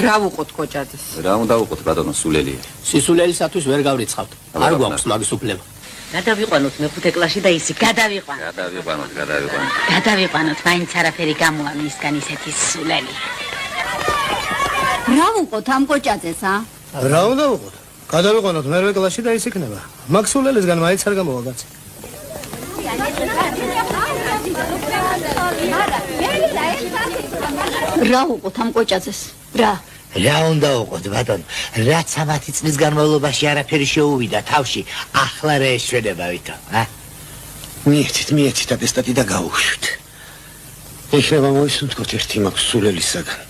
რა ვუყოთ კოჭაძეს? რა უნდა ვუყოთ ბატონო სულელი? სისულელისათვის ვერ გავრიცხავთ. არ გვაქვს მაგის უფლება. გადავიყვანოთ მეხუთე კლასში და ისი გადავიყვანოთ. გადავიყვანოთ, მაინც არაფერი გამოვა მისგან ისეთი სულელი. რა ვუყოთ ამ კოჭაძეს, ა? რა უნდა ვუყოთ? გადავიყვანოთ მერვე კლასში და ის იქნება. მაგ სულელისგან მაინც არ გამოვა კაცი. რა ვუყოთ ამ კოჭაძეს? რა? რა უნდა ვუყოთ ბატონო? რაც 10 წლის განმავლობაში არაფერი შეუვიდა თავში, ახლა რა ეშვენება ვითომ, ა? მიეცით ატესტატი და გავუშვით. იქნება მოისუნთქოთ ერთი მაგ სულელისაგან.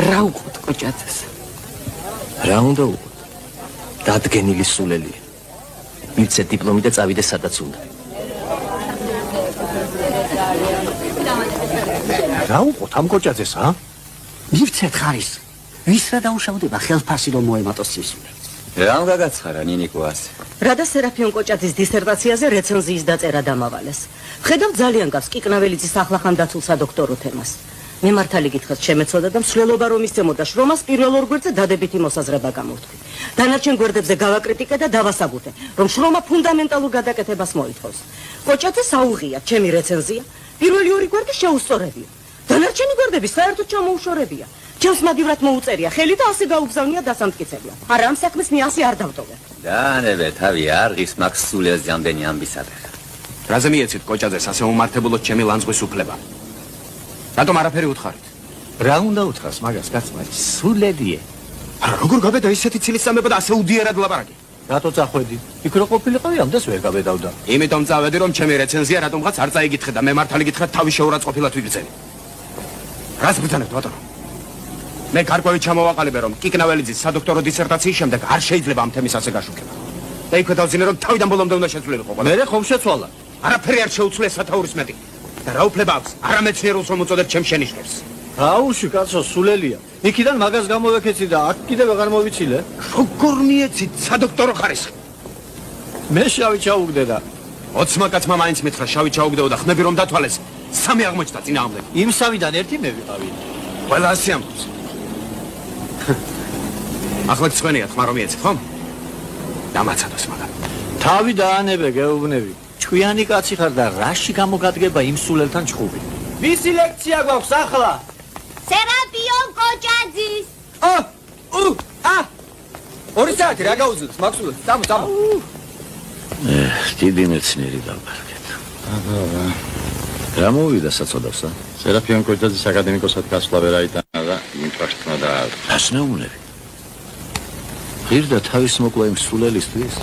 რა ვუყოთ კოჭაძეს? რა უნდა ვუყოთ? დადგენილი სულელია. მივცე დიპლომი და წავიდე სადაც უნდა. რა ვუყოთ ამ კოჭაძეს, ა? მივცეთ ხარისხი. ვის რა დაუშავდება ხელფასი რომ მოემატოს სისულე? რა უნდა გაცხარა ნინიკო ასე? რადა სერაფიონ კოჭაძის დისერტაციაზე რეცენზიის დაწერა დამავალეს. ხედავ ძალიან გავს კიკნაველიძის ახლახან დაცულ სადოქტორო თემას. მე მართალი გითხრათ შემეცოდა და მსვლელობა რომ ისწემოდა შრომას პირველ ორ გვერდზე დადებითი მოსაზრება გამოვთქვი. დანარჩენ გვერდებზე გავაკრიტიკე და დავასაბუთე, რომ შრომა ფუნდამენტალურ გადაკეთებას მოითხოვს. კოჭაძეს აუღია ჩემი რეცენზია, პირველი ორი გვერდი შეუსწორებია. დანარჩენი გვერდები საერთოდ ჩამოუშორებია. ჩემს მაგივრად მოუწერია ხელი და ასე გაუგზავნია დასამტკიცებლად. არა ამ საქმეს მე ასე არ დავტოვებ. დაანებე თავი არღის მაგ სულელს ჯამდენი ამბისადე. რაზე მიეცით კოჭაძეს ასე უმართებულოთ ჩემი ლანძღვის უფლება? რატომ არაფერი უთხარით? რა უნდა უთხრას მაგას კაცმა? სულელია. არა როგორ გაბედა ისეთი ცილის სამება და ასე უდიერად ლაპარაკი? რატო წახვედი? იქ რო ყოფილიყავი ამდენს ვერ გაბედავდა. იმიტომ წავედი რომ ჩემი რეცენზია რატომღაც არ წაიგითხე და მე მართალი გითხრათ თავი შეურაცხყოფილად ვიგრძენი. რას ბრძანებთ ბატონო? მე გარკვევით ჩამოვაყალიბე რომ კიკნაველიძის სადოქტორო დისერტაციის შემდეგ არ შეიძლება ამ თემის ასე გაშუქება. და იქვე დავძინე რომ თავიდან ბოლომდე უნდა შეცვლილიყო ყველა. მე ხომ შეცვალა? არაფერი არ შეუცვლია სათაურის მეტი. და რა უფლება აქვს? არამეცნიერულს რომ უწოდებ ჩემს შენიშვნებს. აუში კაცო სულელია. იქიდან მაგას გამოვეკეცი და აქ კიდევ აღარ მოვიცილე. როგორ მიეცით სადოქტორო ხარისხი? მე შავი ჩაუგდე და 20 კაცმა მაინც მითხრა შავი ჩაუგდეო და ხმები რომ დათვალეს. სამი აღმოჩნდა წინააღმდეგ. იმ სამიდან ერთი მე ვიყავი. ყველა ასე ამბობს. ახლა ცხვენია ხმა რომ მიეცით ხომ? დამაცადოს მაგა. თავი დაანებე გეუბნები. ჭკვიანი კაცი ხარ და რაში გამოგადგება იმ სულელთან ჭხუბი? ვისი ლექცია გვაქვს ახლა? სერაფიონ კოჭაძის. ორი საათი რა გაუძლებს მაქსულებს? წამო. დიდი მეცნიერი დავარგეთ. რა მოვიდა საწოდავსა? სერაფიონ კოჭაძის აკადემიკოსად გასვლა ვერ აიტანა და იმპაშტმა და რას ნეუბნები? ღირდა თავის მოკლა იმ სულელისთვის?